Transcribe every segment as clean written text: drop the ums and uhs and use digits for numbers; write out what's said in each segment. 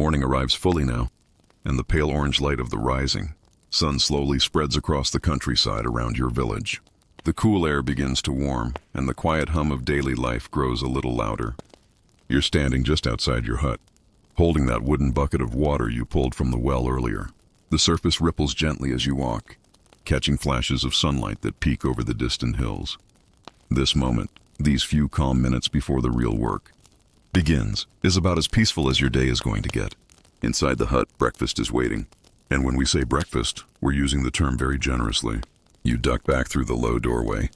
Morning arrives fully now, and the pale orange light of the rising sun slowly spreads across the countryside around your village. The cool air begins to warm, and the quiet hum of daily life grows a little louder. You're standing just outside your hut, holding that wooden bucket of water you pulled from the well earlier. The surface ripples gently as you walk, catching flashes of sunlight that peek over the distant hills. This moment, these few calm minutes before the real work begins, is about as peaceful as your day is going to get. Inside the hut, breakfast is waiting. And when we say breakfast, we're using the term very generously. You duck back through the low doorway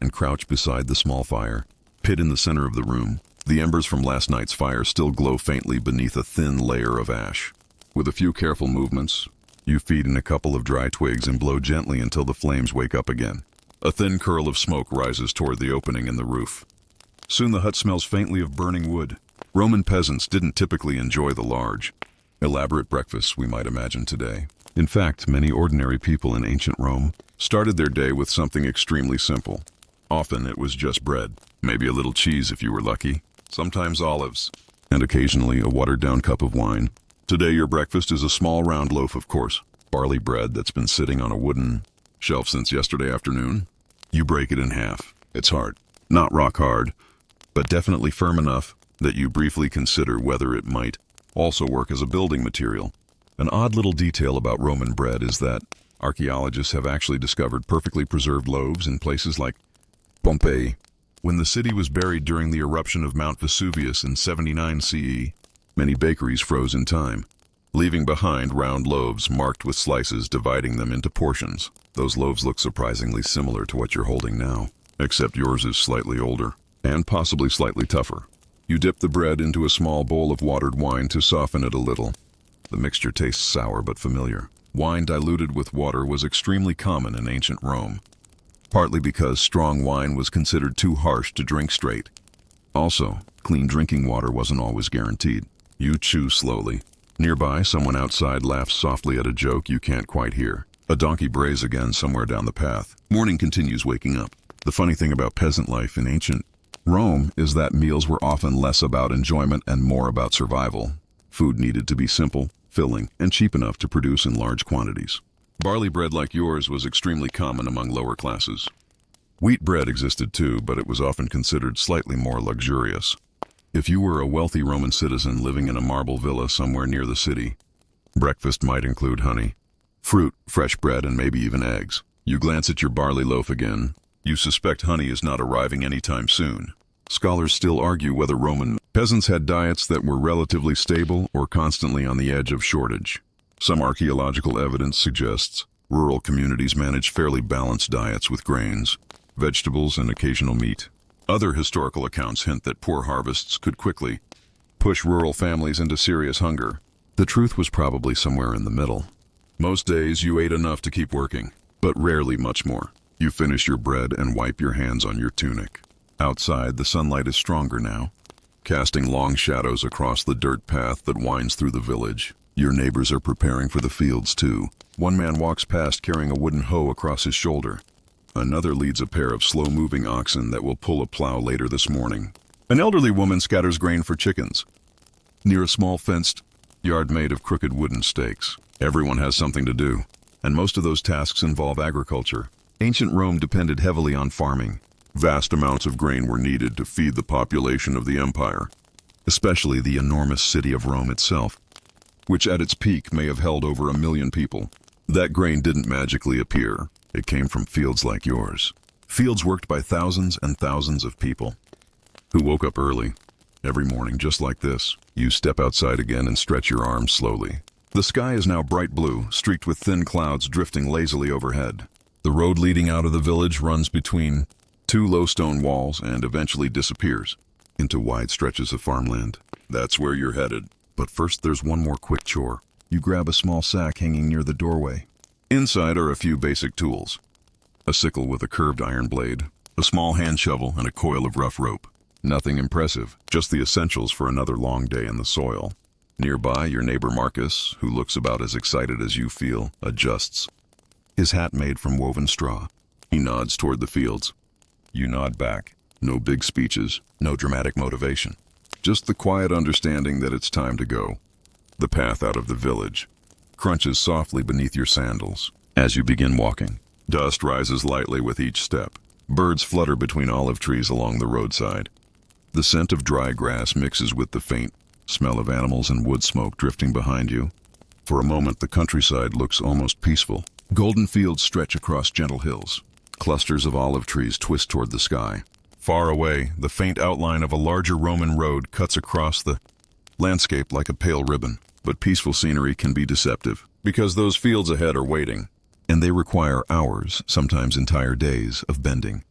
and crouch beside the small fire pit in the center of the room. The embers from last night's fire still glow faintly beneath a thin layer of ash. With a few careful movements, you feed in a couple of dry twigs and blow gently until the flames wake up again. A thin curl of smoke rises toward the opening in the roof. Soon the hut smells faintly of burning wood. Roman peasants didn't typically enjoy the large, elaborate breakfasts we might imagine today. In fact, many ordinary people in ancient Rome started their day with something extremely simple. Often it was just bread, maybe a little cheese if you were lucky, sometimes olives, and occasionally a watered-down cup of wine. Today your breakfast is a small round loaf, of course, barley bread that's been sitting on a wooden shelf since yesterday afternoon. You break it in half. It's hard, not rock hard, but definitely firm enough that you briefly consider whether it might also work as a building material. An odd little detail about Roman bread is that archaeologists have actually discovered perfectly preserved loaves in places like Pompeii. When the city was buried during the eruption of Mount Vesuvius in 79 CE, many bakeries froze in time, leaving behind round loaves marked with slices dividing them into portions. Those loaves look surprisingly similar to what you're holding now, except yours is slightly older and possibly slightly tougher. You dip the bread into a small bowl of watered wine to soften it a little. The mixture tastes sour but familiar. Wine diluted with water was extremely common in ancient Rome, partly because strong wine was considered too harsh to drink straight. Also, clean drinking water wasn't always guaranteed. You chew slowly. Nearby, someone outside laughs softly at a joke you can't quite hear. A donkey brays again somewhere down the path. Morning continues waking up. The funny thing about peasant life in ancient Rome is that meals were often less about enjoyment and more about survival. Food needed to be simple, filling, and cheap enough to produce in large quantities. Barley bread like yours was extremely common among lower classes. Wheat bread existed too, but it was often considered slightly more luxurious. If you were a wealthy Roman citizen living in a marble villa somewhere near the city, breakfast might include honey, fruit, fresh bread, and maybe even eggs. You glance at your barley loaf again. You suspect honey is not arriving anytime soon. Scholars still argue whether Roman peasants had diets that were relatively stable or constantly on the edge of shortage. Some archaeological evidence suggests rural communities managed fairly balanced diets with grains, vegetables, and occasional meat. Other historical accounts hint that poor harvests could quickly push rural families into serious hunger. The truth was probably somewhere in the middle. Most days you ate enough to keep working, but rarely much more. You finish your bread and wipe your hands on your tunic. Outside, the sunlight is stronger now, casting long shadows across the dirt path that winds through the village. Your neighbors are preparing for the fields too. One man walks past carrying a wooden hoe across his shoulder. Another leads a pair of slow-moving oxen that will pull a plow later this morning. An elderly woman scatters grain for chickens near a small fenced yard made of crooked wooden stakes. Everyone has something to do, and most of those tasks involve agriculture. Ancient Rome depended heavily on farming. Vast amounts of grain were needed to feed the population of the empire, especially the enormous city of Rome itself, which at its peak may have held over 1 million people. That grain didn't magically appear. It came from fields like yours. Fields worked by thousands and thousands of people who woke up early. Every morning, just like this, you step outside again and stretch your arms slowly. The sky is now bright blue, streaked with thin clouds drifting lazily overhead. The road leading out of the village runs between 2 low stone walls and eventually disappears into wide stretches of farmland. That's where you're headed. But first there's one more quick chore. You grab a small sack hanging near the doorway. Inside are a few basic tools. A sickle with a curved iron blade, a small hand shovel, and a coil of rough rope. Nothing impressive, just the essentials for another long day in the soil. Nearby, your neighbor Marcus, who looks about as excited as you feel, adjusts his hat made from woven straw. He nods toward the fields. You nod back. No big speeches, no dramatic motivation. Just the quiet understanding that it's time to go. The path out of the village crunches softly beneath your sandals as you begin walking. Dust rises lightly with each step. Birds flutter between olive trees along the roadside. The scent of dry grass mixes with the faint smell of animals and wood smoke drifting behind you. For a moment, the countryside looks almost peaceful. Golden fields stretch across gentle hills. Clusters of olive trees twist toward the sky. Far away, the faint outline of a larger Roman road cuts across the landscape like a pale ribbon. But peaceful scenery can be deceptive, because those fields ahead are waiting, and they require hours, sometimes entire days, of bending,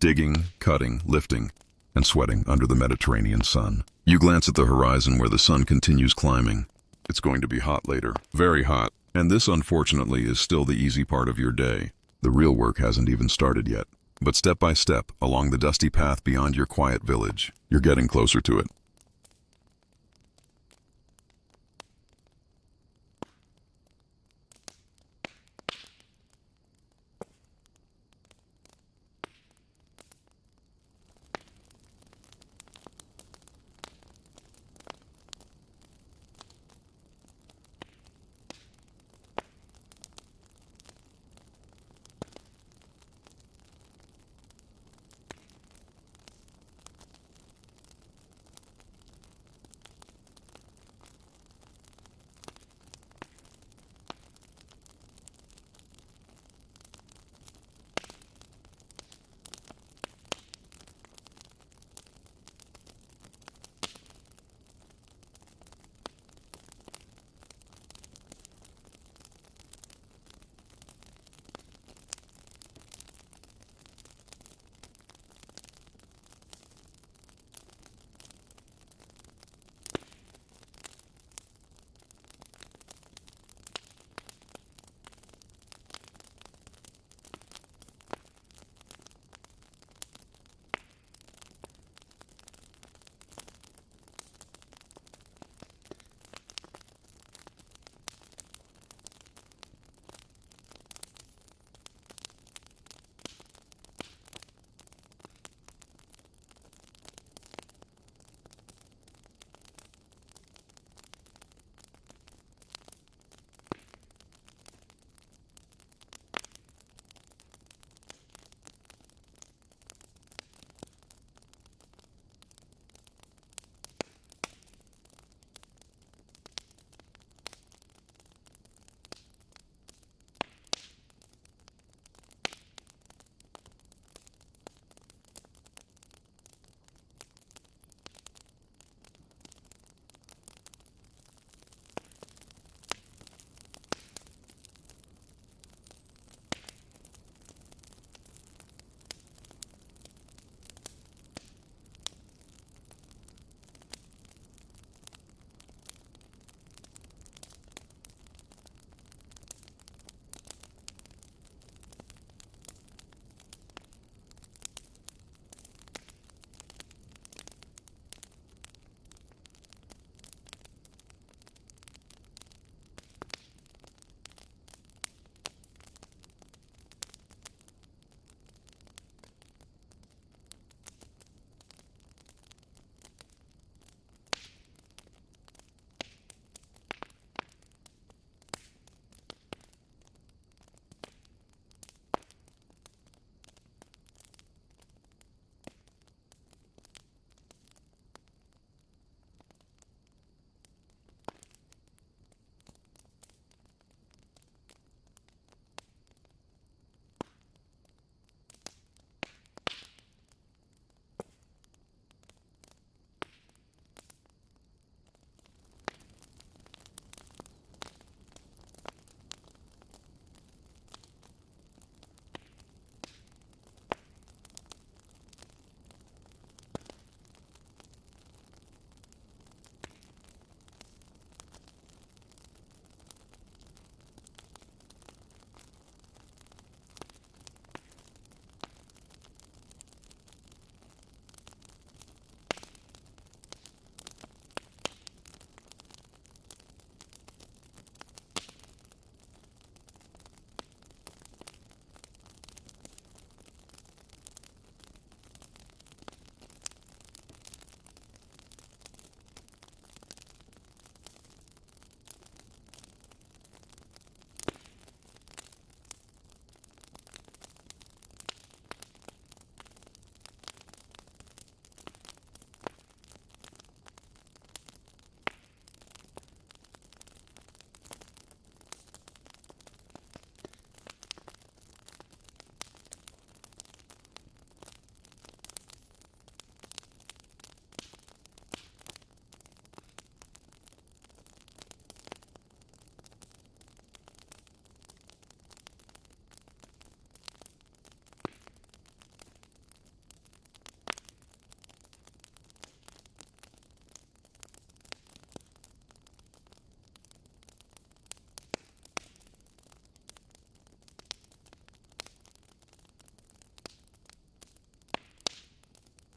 digging, cutting, lifting, and sweating under the Mediterranean sun. You glance at the horizon where the sun continues climbing. It's going to be hot later, very hot, and this, unfortunately, is still the easy part of your day. The real work hasn't even started yet. But step by step, along the dusty path beyond your quiet village, you're getting closer to it.